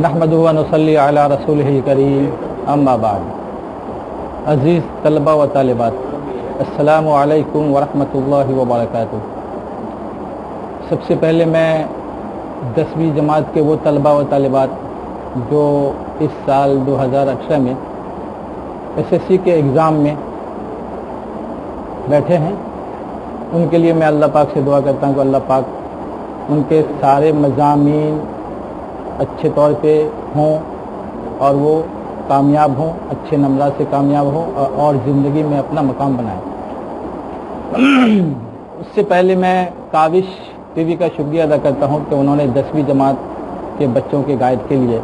नहमदुहु व नसल्ली अला रसूलिहिल करीम, अम्मा बाद। अज़ीज़ तलबा व तालिबात, अस्सलामु अलैकुम व रहमतुल्लाहि व बरकातुहू। सबसे पहले मैं 10वीं जमात के वो तलबा व तालिबात जो इस साल 2018 में SSC के एग्ज़ाम में बैठे हैं, उनके लिए मैं अल्लाह पाक से दुआ करता हूँ कि अल्लाह पाक उनके सारे मज़ामीन अच्छे तौर पे हों और वो कामयाब हों, अच्छे नंबरात से कामयाब हों और ज़िंदगी में अपना मकाम बनाएं। उससे पहले मैं काविश टीवी का शुक्रिया अदा करता हूँ कि उन्होंने 10वीं जमात के बच्चों के गाइड के लिए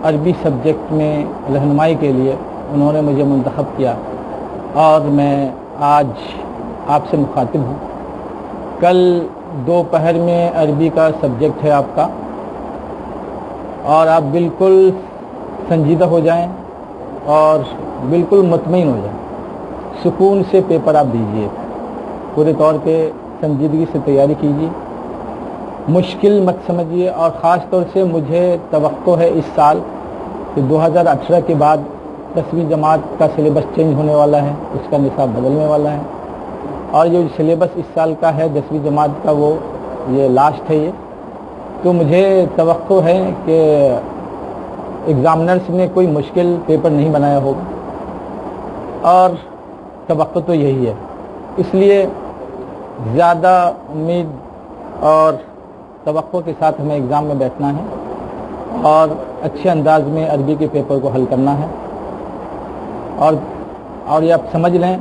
अरबी सब्जेक्ट में रहनुमाई के लिए उन्होंने मुझे मुंतखब किया और मैं आज आपसे मुखातिब हूँ। कल दोपहर में अरबी का सब्जेक्ट है आपका, और आप बिल्कुल संजीदा हो जाएं और बिल्कुल मुतमईन हो जाएं। सुकून से पेपर आप दीजिए, पूरे तौर पे संजीदगी से तैयारी कीजिए, मुश्किल मत समझिए। और ख़ास तौर से मुझे तवक्को है इस साल कि 2018 के बाद 10वीं जमात का सिलेबस चेंज होने वाला है, उसका निसाब बदलने वाला है, और जो सिलेबस इस साल का है 10वीं जमात का वो ये लास्ट है ये। तो मुझे तवक्को है कि एग्ज़ामिनर्स ने कोई मुश्किल पेपर नहीं बनाया होगा, और तवक्को तो यही है। इसलिए ज़्यादा उम्मीद और तवक्को के साथ हमें एग्ज़ाम में बैठना है और अच्छे अंदाज में अरबी के पेपर को हल करना है। और ये आप समझ लें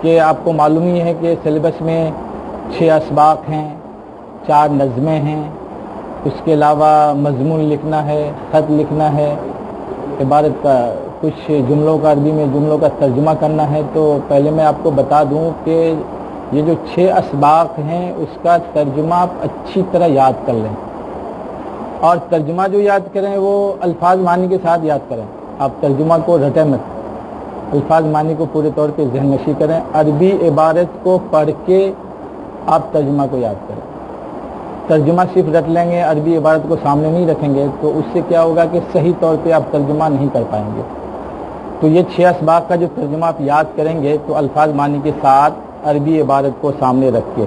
कि आपको मालूम ही है कि सिलेबस में 6 असबाक हैं, 4 नज़में हैं, उसके अलावा मज़मून लिखना है, ख़त लिखना है, इबारत का कुछ जुमलों का अरबी में जुमलों का तर्जुमा करना है। तो पहले मैं आपको बता दूं कि ये जो 6 असबाक हैं उसका तर्जुमा आप अच्छी तरह याद कर लें, और तर्जुमा जो याद करें वो अल्फाज मानी के साथ याद करें। आप तर्जुमा को रटें मत, अल्फाज मानी को पूरे तौर पे ज़हन नशी करें। अरबी इबारत को पढ़ के आप तर्जुमा को याद करें। तर्जुमा सिर्फ रट लेंगे, अरबी इबारत को सामने नहीं रखेंगे, तो उससे क्या होगा कि सही तौर पे आप तर्जुमा नहीं कर पाएंगे। तो ये 6 असबाक का जो तर्जुमा आप याद करेंगे तो अल्फाज मानी के साथ अरबी इबारत को सामने रख के,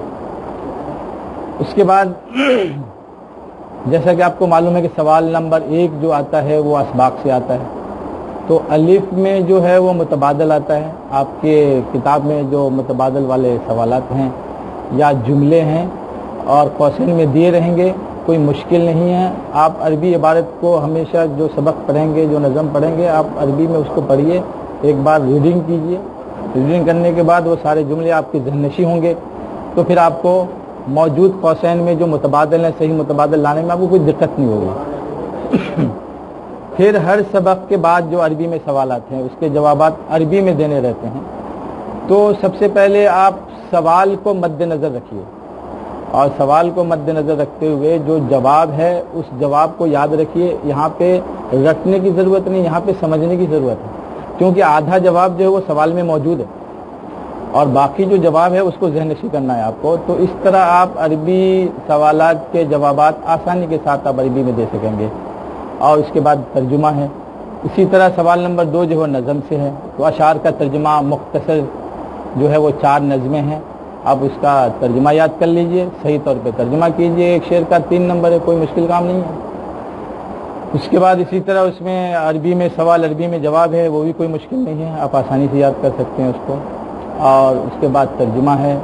उसके बाद जैसा कि आपको मालूम है कि सवाल नंबर 1 जो आता है वो असबाक से आता है। तो अलिफ में जो है वो मुतबादल आता है। आपके किताब में जो मुतबादल वाले सवालात हैं या जुमले हैं और कौसैन में दिए रहेंगे, कोई मुश्किल नहीं है। आप अरबी इबारत को हमेशा जो सबक पढ़ेंगे, जो नज़म पढ़ेंगे, आप अरबी में उसको पढ़िए, एक बार रीडिंग कीजिए। रीडिंग करने के बाद वो सारे जुमले आपके ज़हननशी होंगे, तो फिर आपको मौजूद कौसैन में जो मुतबादल हैं, सही मुतबादल लाने में आपको कोई दिक्कत नहीं होगी। फिर हर सबक के बाद जो अरबी में सवालात हैं उसके जवाबात अरबी में देने रहते हैं। तो सबसे पहले आप सवाल को मद्देनज़र रखिए, और सवाल को मद्देनज़र रखते हुए जो जवाब है उस जवाब को याद रखिए। यहाँ पे रटने की ज़रूरत नहीं, यहाँ पे समझने की ज़रूरत है, क्योंकि आधा जवाब जो है वो सवाल में मौजूद है और बाकी जो जवाब है उसको ज़हननशी करना है आपको। तो इस तरह आप अरबी सवालात के जवाबात आसानी के साथ आप अरबी में दे सकेंगे। और इसके बाद तर्जुमा है। इसी तरह सवाल नंबर 2 जो है नज़म से है। तो अशार का तर्जुमा मुख्तसर जो है वो 4 नज़में हैं, आप उसका तर्जुमा याद कर लीजिए, सही तौर पे तर्जुमा कीजिए। एक शेर का 3 नंबर है, कोई मुश्किल काम नहीं है। उसके बाद इसी तरह उसमें अरबी में सवाल, अरबी में जवाब है, वो भी कोई मुश्किल नहीं है, आप आसानी से याद कर सकते हैं उसको। और उसके बाद तर्जुमा है।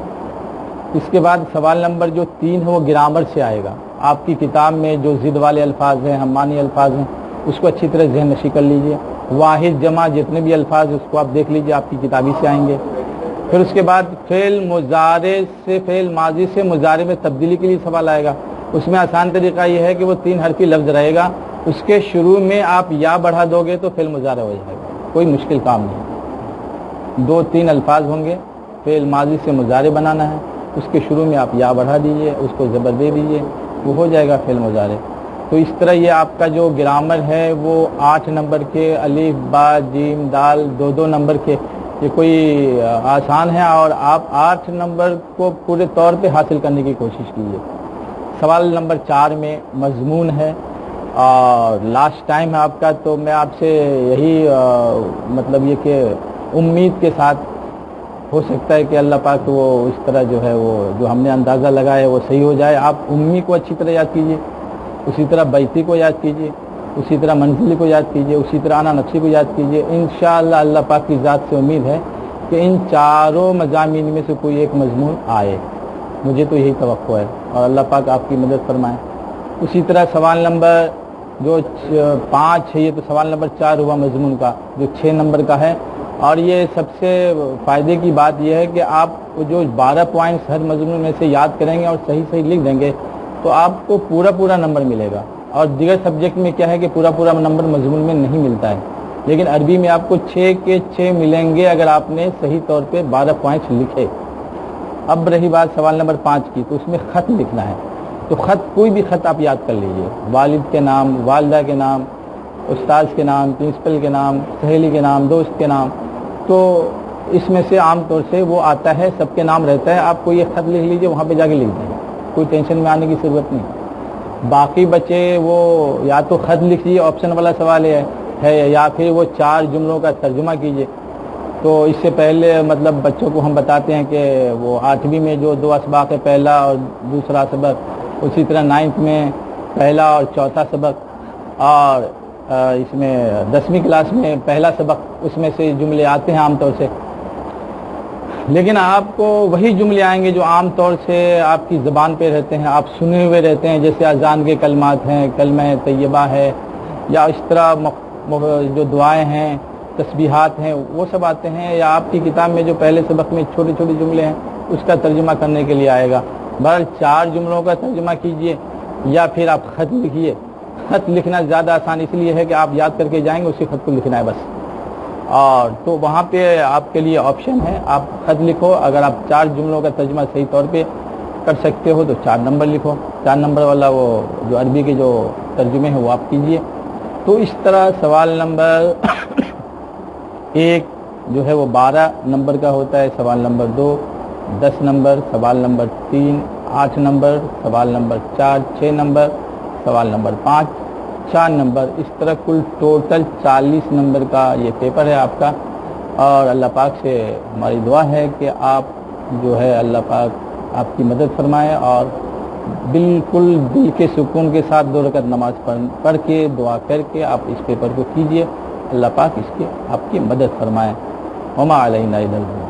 इसके बाद सवाल नंबर जो 3 है वो ग्रामर से आएगा। आपकी किताब में जो ज़िद वाले अल्फाज हैं, हम्मानी अल्फाज हैं, उसको अच्छी तरह ज़हन नशी कर लीजिए। वाहिद जमा जितने भी अल्फाज हैं उसको आप देख लीजिए, आपकी किताबी से आएंगे। फिर उसके बाद फ़ेल मुज़ारे से फ़ेल माजी से मुज़ारे में तब्दीली के लिए सवाल आएगा। उसमें आसान तरीका ये है कि वो 3 हरफी लफ्ज़ रहेगा, उसके शुरू में आप या बढ़ा दोगे तो फ़ेल मुज़ारा हो जाएगा, कोई मुश्किल काम नहीं। 2-3 अल्फाज होंगे, फ़ेल माजी से मुज़ारे बनाना है, उसके शुरू में आप या बढ़ा दीजिए, उसको ज़बर दे दीजिए, वो हो जाएगा फ़ेल मुज़ारे। तो इस तरह ये आपका जो ग्रामर है वो 8 नंबर के, अलिफ बा जीम दाल 2-2 नंबर के, ये कोई आसान है और आप 8 नंबर को पूरे तौर पे हासिल करने की कोशिश कीजिए। सवाल नंबर 4 में मजमून है। اور لاسٹ ٹائم ہے آپ کا، تو میں آپ سے یہی مطلب یہ کہ امید کے ساتھ ہو سکتا ہے کہ اللہ پاک وہ اس طرح جو ہے وہ جو ہم نے اندازہ لگایا ہے وہ صحیح ہو جائے. آپ امی کو اچھی طرح یاد کیجیے، اسی طرح بیتی کو یاد کیجیے، اسی طرح منزلی کو یاد کیجیے، اسی طرح انا نفسی کو یاد کیجیے. انشاءاللہ اللہ پاک کی ذات سے امید ہے کہ ان چاروں مضامین میں سے کوئی ایک مضمون آئے. مجھے تو یہی توقع ہے اور اللہ پاک آپ کی مدد فرمائے. اسی طرح سوال نمبر جو 5 ہے، یہ تو سوال نمبر 4 ہوا مضمون کا، جو 6 نمبر کا ہے. اور یہ سب سے فائدے کی بات یہ ہے کہ آپ جو 12 پوائنٹس ہر مضمون میں سے یاد کریں گے اور صحیح صحیح لکھ دیں گے تو آپ کو پورا نمبر ملے گا. اور دیگر سبجیکٹ میں کیا ہے کہ پورا نمبر مضمون میں نہیں ملتا ہے، لیکن عربی میں آپ کو 6 کے 6 ملیں گے اگر آپ نے صحیح طور پہ 12 پوائنٹس لکھے. اب رہی بات سوال نمبر 5 کی، تو اس میں خط لکھنا ہے. تو خط کوئی بھی خط آپ یاد کر لیجئے، والد کے نام، والدہ کے نام، استاذ کے نام، پرنسپل کے نام، سہیلی کے نام، دوست کے نام. تو اس میں سے عام طور سے وہ آتا ہے، سب کے نام رہتا ہے. آپ کو یہ خط لکھ لیجئے، وہاں پہ جا کے لکھ دیں، کوئی ٹینشن میں آنے کی ضرورت نہیں. باقی بچے وہ یا تو خط لکھیے، آپشن والا سوال ہے، یا پھر وہ 4 جملوں کا ترجمہ کیجئے. تو اس سے پہلے مطلب بچوں کو ہم بتاتے ہیں کہ وہ 8ویں میں جو 2 اسباق ہے، پہلا اور دوسرا سبق، اسی طرح 9th میں پہلا اور چوتھا سبق، اور اس میں 10ویں کلاس میں پہلا سبق، اس میں سے جملے آتے ہیں عام طور سے. لیکن آپ کو وہی جملے آئیں گے جو عام طور سے آپ کی زبان پہ رہتے ہیں، آپ سنے ہوئے رہتے ہیں، جیسے اذان کے کلمات ہیں، کلمہ طیبہ ہے، یا اس طرح جو دعائیں ہیں، تسبیحات ہیں، وہ سب آتے ہیں. یا آپ کی کتاب میں جو پہلے سبق میں چھوٹے چھوٹے جملے ہیں اس کا ترجمہ کرنے کے لیے آئے گا. بہرحال 4 جملوں کا ترجمہ کیجئے یا پھر آپ خط لکھیے. خط لکھنا زیادہ آسان اس لیے ہے کہ آپ یاد کر کے جائیں گے، اسی خط کو لکھنا ہے بس. اور تو وہاں پہ آپ کے لیے آپشن ہے، آپ خط لکھو. اگر آپ 4 جملوں کا ترجمہ صحیح طور پہ کر سکتے ہو تو 4 نمبر لکھو. 4 نمبر والا وہ جو عربی کے جو ترجمے ہیں وہ آپ کیجئے. تو اس طرح سوال نمبر 1 جو ہے وہ 12 نمبر کا ہوتا ہے، سوال نمبر 2 10 نمبر، سوال نمبر 3 8 نمبر، سوال نمبر 4 6 نمبر، سوال نمبر 5 4 نمبر. اس طرح کل ٹوٹل 40 نمبر کا یہ پیپر ہے آپ کا. اور اللہ پاک سے ہماری دعا ہے کہ آپ جو ہے اللہ پاک آپ کی مدد فرمائے اور بالکل دل کے سکون کے ساتھ 2 رکعت نماز پڑھ کے دعا کر کے آپ اس پیپر کو کیجئے. اللہ پاک اس کے آپ کی مدد فرمائے. وما علینا الا البلاغ.